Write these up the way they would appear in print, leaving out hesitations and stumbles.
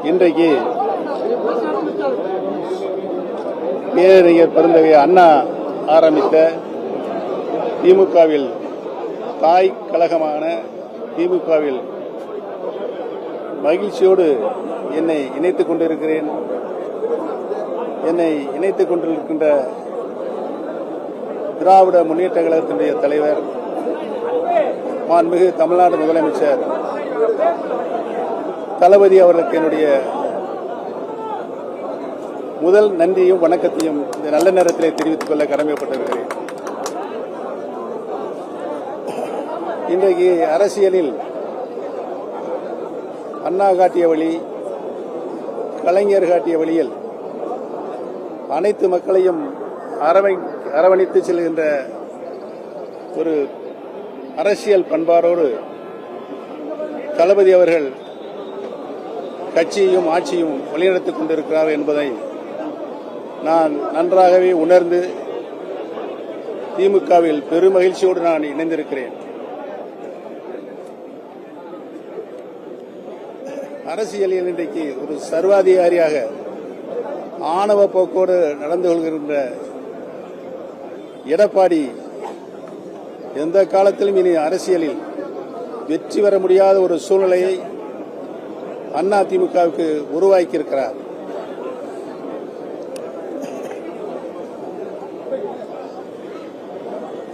இன்றைக்கு பேரறிஞர் பெருந்தகை அண்ணா ஆரம்பித்த திமுகவில் தாய் கழகமான திமுகவில் மகிழ்ச்சியோடு என்னை இணைத்துக் கொண்டிருக்கிறேன். என்னை இணைத்துக் கொண்டிருக்கின்ற திராவிட முன்னேற்ற கழகத்தினுடைய தலைவர் மாண்புமிகு தமிழ்நாடு முதலமைச்சர் தளபதி அவர்களுக்கு என்னுடைய முதல் நன்றியும் வணக்கத்தையும் இந்த நல்ல நேரத்திலே தெரிவித்துக் கொள்ள கடமைப்பட்டிருக்கிறேன். இன்றைக்கு அரசியலில் அண்ணா காட்டிய வழி, கலைஞர் காட்டிய வழியில் அனைத்து மக்களையும் அரவணைத்து செல்கின்ற ஒரு அரசியல் பண்பாடோடு தளபதி அவர்கள் கட்சியையும் ஆட்சியும் வழிநடத்திக் கொண்டிருக்கிறார் என்பதை நான் நன்றாகவே உணர்ந்து திமுகவில் பெருமகிழ்ச்சியோடு நான் இணைந்திருக்கிறேன். அரசியலில் இன்றைக்கு ஒரு சர்வாதிகாரியாக ஆணவ போக்கோடு நடந்து கொள்கின்ற எடப்பாடி எந்த காலத்திலும் இனி அரசியலில் வெற்றி பெற முடியாத ஒரு சூழ்நிலையை அதிமுகவுக்கு உருவாக்கியிருக்கிறார்.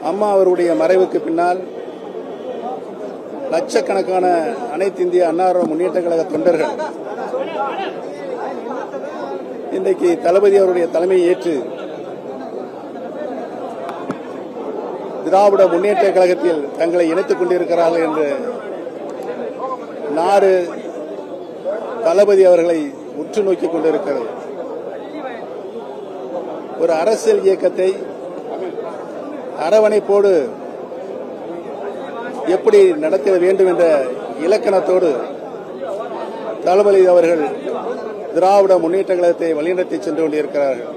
அம்மா அவருடைய மறைவுக்கு பின்னால் லட்சக்கணக்கான அனைத்து இந்திய அண்ணா முன்னேற்ற கழக தொண்டர்கள் இன்றைக்கு தளபதி அவருடைய தலைமையை ஏற்று திராவிட முன்னேற்ற கழகத்தில் தங்களை இணைத்துக் கொண்டிருக்கிறார்கள் என்று நாடு தளபதி அவர்களை உற்று நோக்கிக் கொண்டிருக்கிறது. ஒரு அரசியல் இயக்கத்தை அரவணைப்போடு எப்படி நடத்த வேண்டும் என்ற இலக்கணத்தோடு தளபதி அவர்கள் திராவிட முன்னேற்ற கழகத்தை வழிநடத்தி சென்று கொண்டிருக்கிறார்கள்.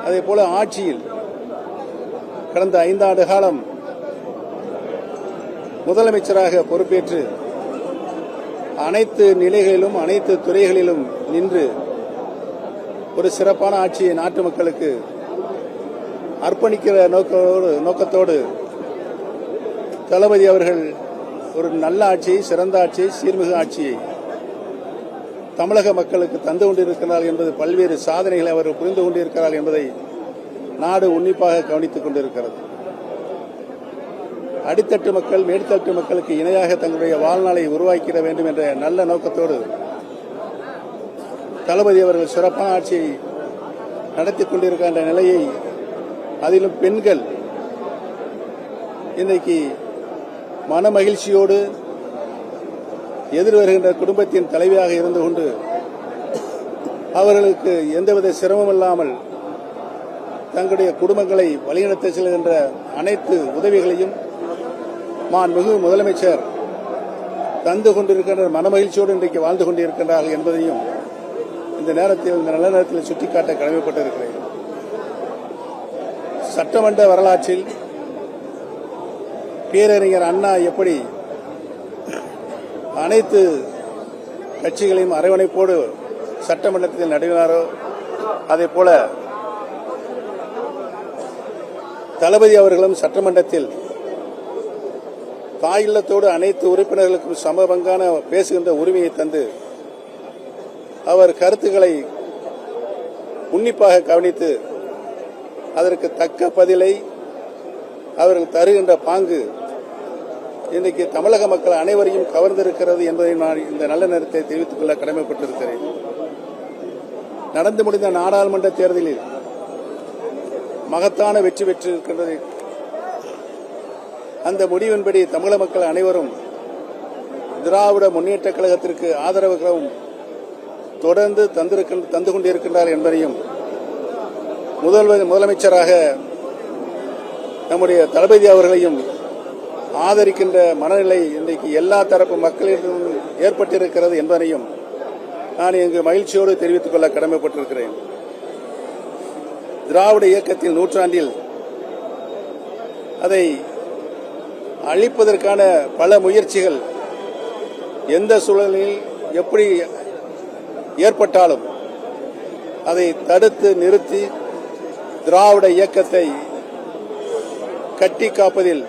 அதேபோல ஆட்சியில் கடந்த 5 ஆண்டு காலம் முதலமைச்சராக பொறுப்பேற்று அனைத்து நிலைகளிலும் அனைத்து துறைகளிலும் நின்று ஒரு சிறப்பான ஆட்சியை நாட்டு மக்களுக்கு அர்ப்பணிக்கிற நோக்கத்தோடு தளபதி அவர்கள் ஒரு நல்ல ஆட்சியை, சிறந்த ஆட்சியை, சீர்மிகு ஆட்சியை தமிழக மக்களுக்கு தந்து கொண்டிருக்கிறார் என்பது பல்வேறு சாதனைகளை அவர் புரிந்து கொண்டிருக்கிறார் என்பதை நாடு உன்னிப்பாக கவனித்துக் கொண்டிருக்கிறது. அடித்தட்டு மக்கள் மேல்தட்டு மக்களுக்கு இணையாக தங்களுடைய வாழ்நாளை உருவாக்கிட வேண்டும் என்ற நல்ல நோக்கத்தோடு தளபதி அவர்கள் சிறப்பான ஆட்சியை நடத்தி கொண்டிருக்கின்ற நிலையை, அதிலும் பெண்கள் இன்றைக்கு மன மகிழ்ச்சியோடு எதிர்வருகின்ற குடும்பத்தின் தலைவியாக இருந்து கொண்டு அவர்களுக்கு எந்தவித சிரமம் இல்லாமல் தங்களுடைய குடும்பங்களை வழிநடத்த செல்கின்ற அனைத்து உதவிகளையும் மாண்புமிகு முதலமைச்சர் தந்து கொண்டிருக்கின்ற மனமகிழ்ச்சியோடு இன்றைக்கு வாழ்ந்து கொண்டிருக்கின்றார்கள் என்பதையும் இந்த நேரத்தில், இந்த நல்ல நேரத்தில் சுட்டிக்காட்ட கடமைப்பட்டிருக்கிறேன். சட்டமன்ற வரலாற்றில் பேரறிஞர் அண்ணா எப்படி அனைத்து கட்சிகளையும் அரவணைப்போடு சட்டமன்றத்தில் நடுவினாரோ, அதேபோல தளபதி அவர்களும் சட்டமன்றத்தில் தாயில்லத்தோடு அனைத்து உறுப்பினர்களுக்கும் சமபங்கான பேசுகின்ற உரிமையை தந்து அவர் கருத்துக்களை உன்னிப்பாக கவனித்து அதற்கு தக்க பதிலை அவர்கள் தருகின்ற பாங்கு இன்றைக்கு தமிழக மக்கள் அனைவரையும் கவர்ந்திருக்கிறது என்பதை நான் இந்த நல்ல நேரத்தை தெரிவித்துக் கொள்ள கடமைப்பட்டிருக்கிறேன். நடந்து முடிந்த நாடாளுமன்ற தேர்தலில் மகத்தான வெற்றி பெற்றிருக்கின்றது. அந்த முடிவின்படி தமிழக மக்கள் அனைவரும் திராவிட முன்னேற்ற கழகத்திற்கு ஆதரவுகளும் தொடர்ந்து தந்து கொண்டிருக்கின்றார் என்பதையும் முதலமைச்சராக நம்முடைய தளபதி அவர்களையும் ஆதரிக்கின்ற மனநிலை இன்றைக்கு எல்லா தரப்பு மக்களிடம் ஏற்பட்டிருக்கிறது என்பதையும் நான் இங்கு மகிழ்ச்சியோடு தெரிவித்துக் கொள்ள கடமைப்பட்டிருக்கிறேன். திராவிட இயக்கத்தின் நூற்றாண்டில் அதை அழிப்பதற்கான பல முயற்சிகள் எந்த சூழலில் எப்படி ஏற்பட்டாலும் அதை தடுத்து நிறுத்தி திராவிட இயக்கத்தை கட்டி காப்பதில்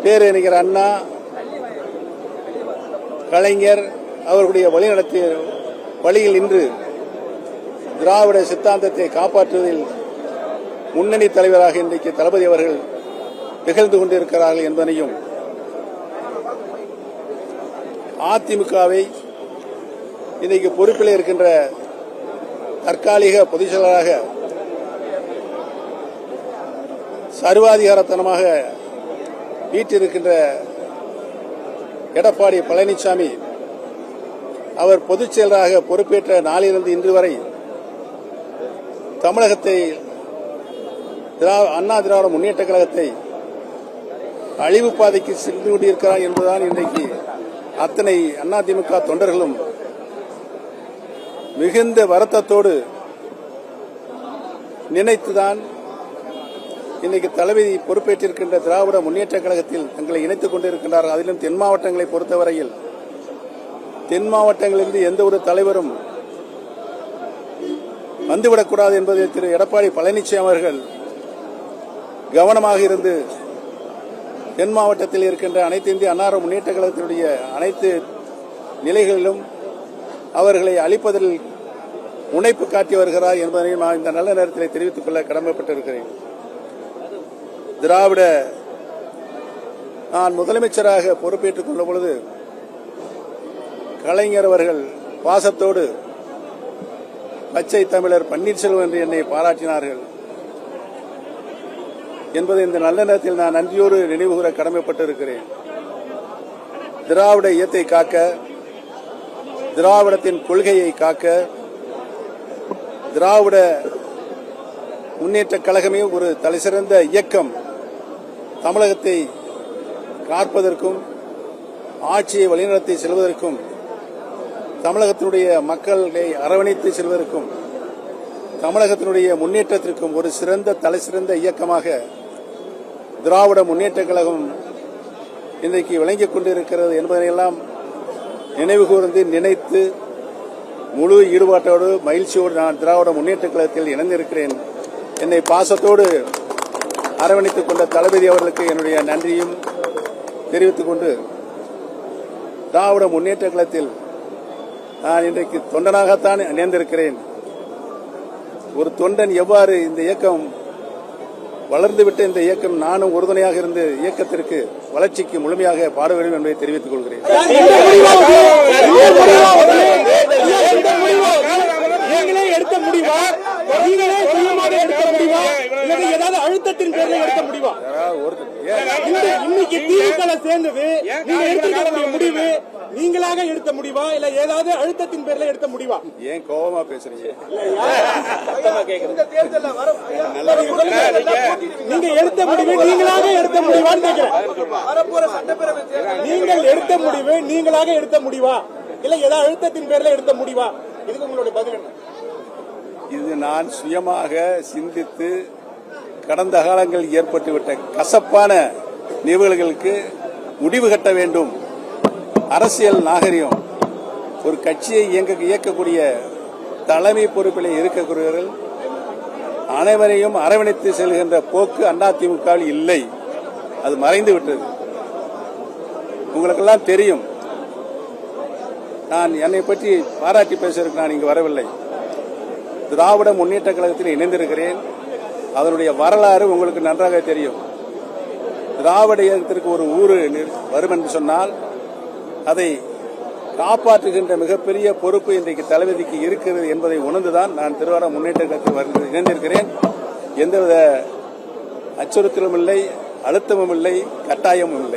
பேரறிஞர் அண்ணா, கலைஞர் அவர்களுடைய வழிநடத்திய வழியில் நின்று திராவிட சித்தாந்தத்தை காப்பாற்றுவதில் முன்னணி தலைவராக இன்றைக்கு தளபதி அவர்கள் திகழ்ந்து கொண்டிருக்கிறார்கள் என்பதையும், அதிமுகவை இன்றைக்கு பொறுப்பில் இருக்கின்ற தற்காலிக பொதுச் செயலாளராக சர்வாதிகாரத்தனமாக வீட்டிருக்கின்ற எடப்பாடி பழனிசாமி அவர் பொதுச் செயலராக பொறுப்பேற்ற நாளிலிருந்து இன்று வரை தமிழகத்தை அண்ணா திராவிட முன்னேற்ற கழகத்தை அழிவு பாதைக்கு சென்று கொண்டிருக்கிறார் என்பதுதான் இன்றைக்கு அத்தனை அதிமுக தொண்டர்களும் மிகுந்த வருத்தத்தோடு நினைத்துதான் இன்னைக்கு தலைவி பொறுப்பேற்றிருக்கின்ற திராவிட முன்னேற்ற கழகத்தில் தங்களை இணைத்துக் கொண்டிருக்கின்றார்கள். அதிலும் தென் மாவட்டங்களை பொறுத்தவரையில் தென் மாவட்டங்களிலிருந்து எந்த ஒரு தலைவரும் வந்துவிடக்கூடாது என்பதை திரு எடப்பாடி பழனிசாமி அவர்கள் கவனமாக இருந்து தென் மாவட்டத்தில் இருக்கின்ற அனைத்து இந்திய அன்னார முன்னேற்ற கழகத்தினுடைய அனைத்து நிலைகளிலும் அவர்களை அழிப்பதில் முனைப்பு காட்டி வருகிறார் என்பதையும் நான் இந்த நல்ல நேரத்தில் தெரிவித்துக் கொள்ள கடமைப்பட்டிருக்கிறேன். திராவிட நான் முதலமைச்சராக பொறுப்பேற்றுக் கொண்ட பொழுது கலைஞர் அவர்கள் பாசத்தோடு பச்சை தமிழர் பன்னீர்செல்வம் என்று என்னை பாராட்டினார்கள் என்பதை இந்த நல்ல நேரத்தில் நான் நன்றியோடு நினைவுகூர கடமைப்பட்டிருக்கிறேன். திராவிட இயக்கத்தை காக்க, திராவிடத்தின் கொள்கையை காக்க, திராவிட முன்னேற்ற கழகமே ஒரு தலைசிறந்த இயக்கம் தமிழகத்தை காப்பதற்கும் ஆட்சியை வழிநடத்தி செல்வதற்கும் தமிழகத்தினுடைய மக்களை அரவணைத்து செல்வதற்கும் தமிழகத்தினுடைய முன்னேற்றத்திற்கும் ஒரு சிறந்த தலைசிறந்த இயக்கமாக திராவிட முன்னேற்ற கழகம் இன்றைக்கு விளங்கிக் கொண்டிருக்கிறது என்பதையெல்லாம் நினைவு கூர்ந்து நினைத்து முழு ஈடுபாட்டோடு மகிழ்ச்சியோடு நான் திராவிட முன்னேற்ற கழகத்தில் இணைந்திருக்கிறேன். என்னை பாசத்தோடு அரவணைத்துக் கொண்ட தளபதி அவர்களுக்கு என்னுடைய நன்றியும் தெரிவித்துக் கொண்டு திராவிட முன்னேற்ற கழகத்தில் நான் இன்றைக்கு தொண்டனாகத்தான் இணைந்திருக்கிறேன். ஒரு தொண்டன் எவ்வாறு இந்த இயக்கம் வளர்ந்துவிட்ட இந்த இயக்கம் நானும் உறுதுணையாக இருந்து இயக்கத்திற்கு வளர்ச்சிக்கு முழுமையாக பாட வேண்டும் என்பதை தெரிவித்துக் கொள்கிறேன். எடுத்த முடிவா, நீங்களே சுயமாக எடுத்த முடிவா, இல்லது ஏதாவது அழுத்தத்தின் பேரில் எடுத்த முடிவா? இன்னைக்கு திமுக சேர்ந்தது நீங்க எடுத்துக்கூடிய முடிவு நீங்களாக எடுத்த முடிவா, இல்ல ஏதாவது அழுத்தத்தின் பேரில் எடுத்த முடிவா? ஏன் கோபமா பேசுறீங்க? நீங்க எடுத்த முடிவு நீங்களாக எடுத்த முடிவான்னு கேட்கிறேன். நீங்கள் எடுத்த முடிவு நீங்களாக எடுத்த முடிவா, இல்ல ஏதாவது அழுத்தத்தின் பேரில் எடுத்த முடிவா? இதுக்கு உங்களுடைய பதில் என்ன? இது நான் சுயமாக சிந்தித்து கடந்த காலங்களில் ஏற்பட்டுவிட்ட கசப்பான நிகழ்வுகளுக்கு முடிவு கட்ட வேண்டும். அரசியல் நாகரிகம் ஒரு கட்சியை இயக்கக்கூடிய தலைமை பொறுப்பில் இருக்கக்கூடியவர்கள் அனைவரையும் அரவணைத்து செல்கின்ற போக்கு அதிமுகவில் இல்லை. அது மறைந்து விட்டது. உங்களுக்கெல்லாம் தெரியும். நான் என்னை பற்றி பாராட்டி பேசுவதற்கு நான் இங்கு வரவில்லை. திராவிட முன்னேற்ற கழகத்தில் இணைந்திருக்கிறேன். அதனுடைய வரலாறு உங்களுக்கு நன்றாக தெரியும். திராவிட இயக்கத்திற்கு ஒரு ஊரு வரும் என்று சொன்னால் அதை காப்பாற்றுகின்ற மிகப்பெரிய பொறுப்பு இன்றைக்கு தளபதிக்கு இருக்கிறது என்பதை உணர்ந்துதான் நான் திராவிட முன்னேற்ற கழகத்தில் இணைந்திருக்கிறேன். எந்தவித அச்சுறுத்தலும் இல்லை, அழுத்தமும் இல்லை, கட்டாயமும் இல்லை.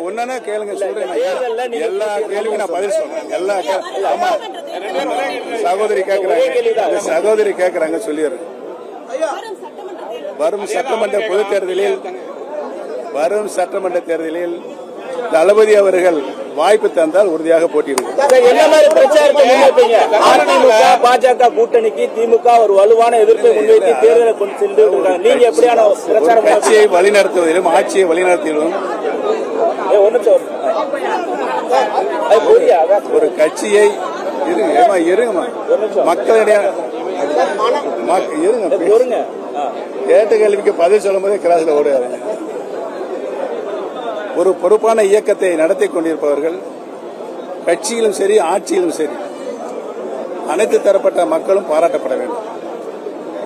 ஒன்னா கேளுங்க, சொல்றேன். எல்லா கேள்விக்கும் நான் பதில் சொல்றேன். எல்லா சகோதரி கேட்கிறாங்க சொல்லிடுறேன். வரும் சட்டமன்ற பொதுத் தேர்தலில் தளபதி அவர்கள் வாய்ப்பு தந்தால் உறுதியாக போட்டியிடுவோம். என்ன மாதிரி பிரச்சாரத்தை முன்வைப்பீங்க? அதிமுக பாஜக கூட்டணிக்கு திமுக ஒரு வலுவான எதிர்ப்பை முன்வைத்து தேர்தலை கொண்டு சென்று நீங்க எப்படியான பிரச்சாரம்? கட்சியை வழிநடத்துவதிலும் ஆட்சியை வழிநடத்துவதிலும் ஒரு கட்சியை இருங்கம்மா மக்களிடையே இருங்க கேட்ட கேள்விக்கு பதில் சொல்லும் போதே கிராஸ்ல ஓடுவாரு. ஒரு பொறுப்பான இயக்கத்தை நடத்தி கொண்டிருப்பவர்கள் கட்சியிலும் சரி ஆட்சியிலும் சரி அனைத்து தரப்பட்ட மக்களும் பாராட்டப்பட வேண்டும்.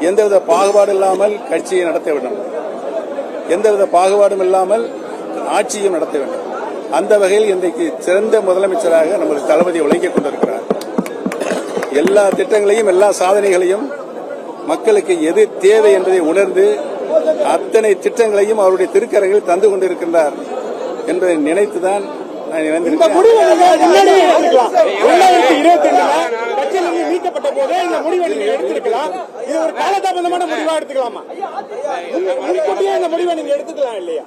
எந்தவித பாகுபாடு இல்லாமல் கட்சியை நடத்த வேண்டும், எந்தவித பாகுபாடும் இல்லாமல் ஆட்சியும் நடத்த வேண்டும். அந்த வகையில் இன்றைக்கு சிறந்த முதலமைச்சராக நமது தளபதி விளங்கிக் கொண்டிருக்கிறார். எல்லா திட்டங்களையும் எல்லா சாதனைகளையும் மக்களுக்கு எது தேவை என்பதை உணர்ந்து அத்தனை திட்டங்களையும் அவருடைய திருக்கரங்களில் தந்து கொண்டிருக்கின்றார் என்பதை நினைத்துதான் நான் மீட்கப்பட்ட போதே இந்த முடிவை நீங்க எடுத்திருக்கலாம். இது ஒரு காலதாமதமான முடிவா எடுத்துக்கலாமா? இந்த முடிவை நீங்க எடுத்துக்கலாம் இல்லையா?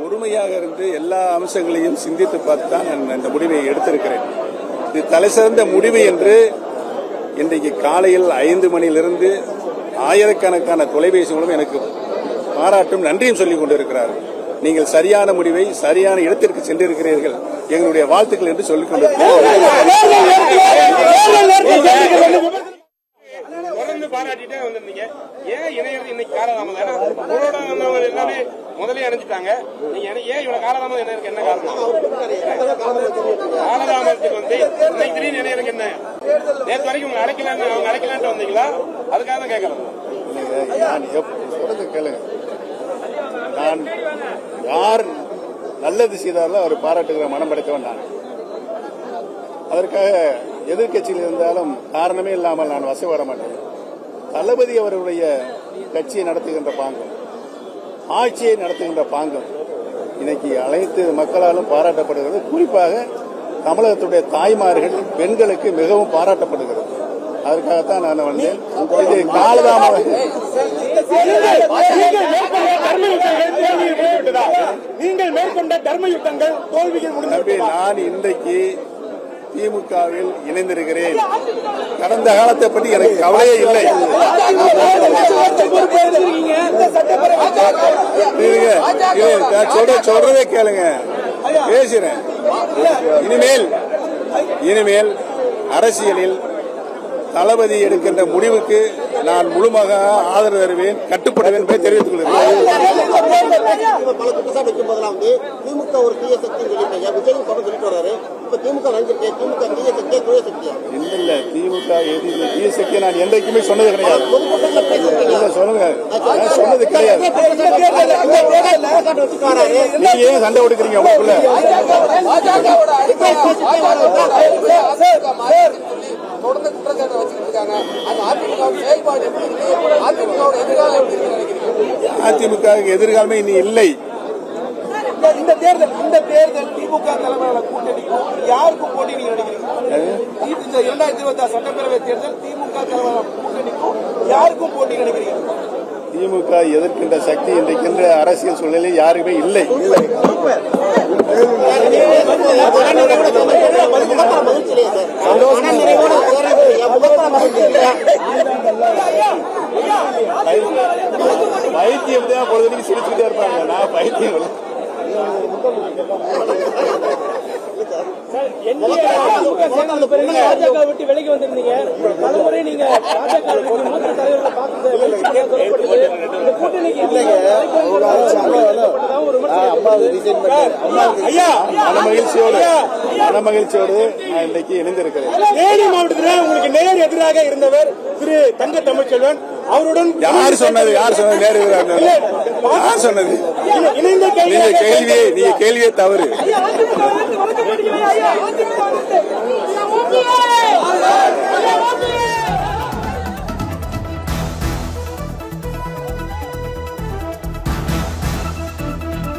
பொறுமையாக இருந்து எல்லா அம்சங்களையும் சிந்தித்து பார்த்து தான் நான் இந்த முடிவை எடுத்திருக்கிறேன். இது தலைசிறந்த முடிவு என்று இன்றைக்கு காலையில் 5 மணியிலிருந்து ஆயிரக்கணக்கான தொலைபேசி மூலம் எனக்கு பாராட்டும் நன்றியும் சொல்லிக் கொண்டிருக்கிறார்கள். நீங்கள் சரியான முடிவை சரியான இடத்திற்கு சென்றிருக்கிறீர்கள், எங்களுடைய வாழ்த்துக்கள் என்று சொல்லிக் கொண்டிருக்கிறேன். தொடர்ந்து பாராட்டிட்டே வந்திருந்தீங்க. ஏன் இணையர் இன்னைக்கு காலதாமதம்? எல்லாமே முதலே அணைஞ்சிட்டாங்க. நீங்க ஏன் இவ்வளவு காலதாமதம் இணையருக்கு என்ன காரணம்? காலதாமதத்துக்கு வந்து இன்னைக்கு திடீர்னு இணையருக்கு என்ன? நேற்று வரைக்கும் உங்க அழைக்கலான்ட்டு வந்தீங்களா? அதுக்காக தான் கேட்கலாம். கேளுங்க, நான் யார் நல்லது செய்தாலும் அவர் பாராட்டுகிற மனம் படைத்தவன் நான். அதற்காக எதிர்கட்சியில் இருந்தாலும் காரணமே இல்லாமல் நான் வசை வர மாட்டேன். தளபதி அவர்களுடைய கட்சியை நடத்துகின்ற பாங்கம், ஆட்சியை நடத்துகின்ற பாங்கம் இன்னைக்கு அனைத்து மக்களாலும் பாராட்டப்படுகிறது. குறிப்பாக தமிழகத்துடைய தாய்மார்கள் பெண்களுக்கு மிகவும் பாராட்டப்படுகிறது. அதற்காகத்தான் நான் வந்தேன். இது காலதாமதம். நீங்கள் மேற்கொண்ட தர்ம யுத்தங்கள் தோல்விகள் முடிந்தது. நான் இன்றைக்கு திமுகவில் இணைந்திருக்கிறேன். கடந்த காலத்தை பற்றி எனக்கு கவலையே இல்லை. சொல்றதே கேளுங்க, பேசுறேன். இனிமேல் அரசியலில் தளபதி எடுக்கின்ற முடிவுக்கு நான் முழுமையாக ஆதரவு தருவேன், கட்டுப்படுவேன் என்பதை தெரிவித்துக் கொள்கிறேன். திமுக ஒரு தீய சக்தி விஜய் சொல்லிட்டு வர்றாரு. இப்ப திமுக திமுக தீய சக்தியா தூய சக்தியா? இல்ல, திமுக தீய சக்தியை நான் என்றைக்குமே சொன்னது கிடையாது. சொல்லுங்க, சொன்னது கிடையாது. நீங்க ஏன் சண்டை கொடுக்குறீங்க உங்களுக்குள்ள? தொடர்ந்து குற்றச்சாட்டை வச்சுட்டு இருக்காங்க. அந்த அதிமுக செயல்பாடு எப்படி இருக்கு? அதிமுக எதிர்காலம் எப்படி நினைக்கிறீங்க? அதிமுக எதிர்காலமே இனி இல்லை. இந்த தேர்தல் திமுக தலைமையிலான கூட்டணிக்கும் யாருக்கும் போட்டி நீங்க நினைக்கிறீங்க? இந்த 2026 சட்டப்பேரவை தேர்தல் திமுக தலைமையிலான கூட்டணிக்கும் யாருக்கும் போட்டி நினைக்கிறீங்க? திமுக எதிர்க்கின்ற சக்தி இன்றைக்கின்ற அரசியல் சூழலில் யாருமே இல்லை. பைத்தியம் தான் பொழுதுக்கு சிரிச்சுக்கிட்டே இருப்பாங்க. நான் பைத்தியம் இல்லை. பாஜக விட்டு விலகி வந்திருந்தீங்க. பலமுறை நீங்க பாஜக மூத்த தலைவர்களை மனமகிழ்ச்சியோடு நான் இன்றைக்கு இணைந்திருக்கிறேன். தேனி மாவட்டத்தில் உங்களுக்கு நேர் எதிராக இருந்தவர் திரு தங்க தமிழ்ச்செல்வன், அவருடன் யார் சொன்னது நேர் எதிராக? யார் சொன்னது? நீங்க கேள்வியே தவறு.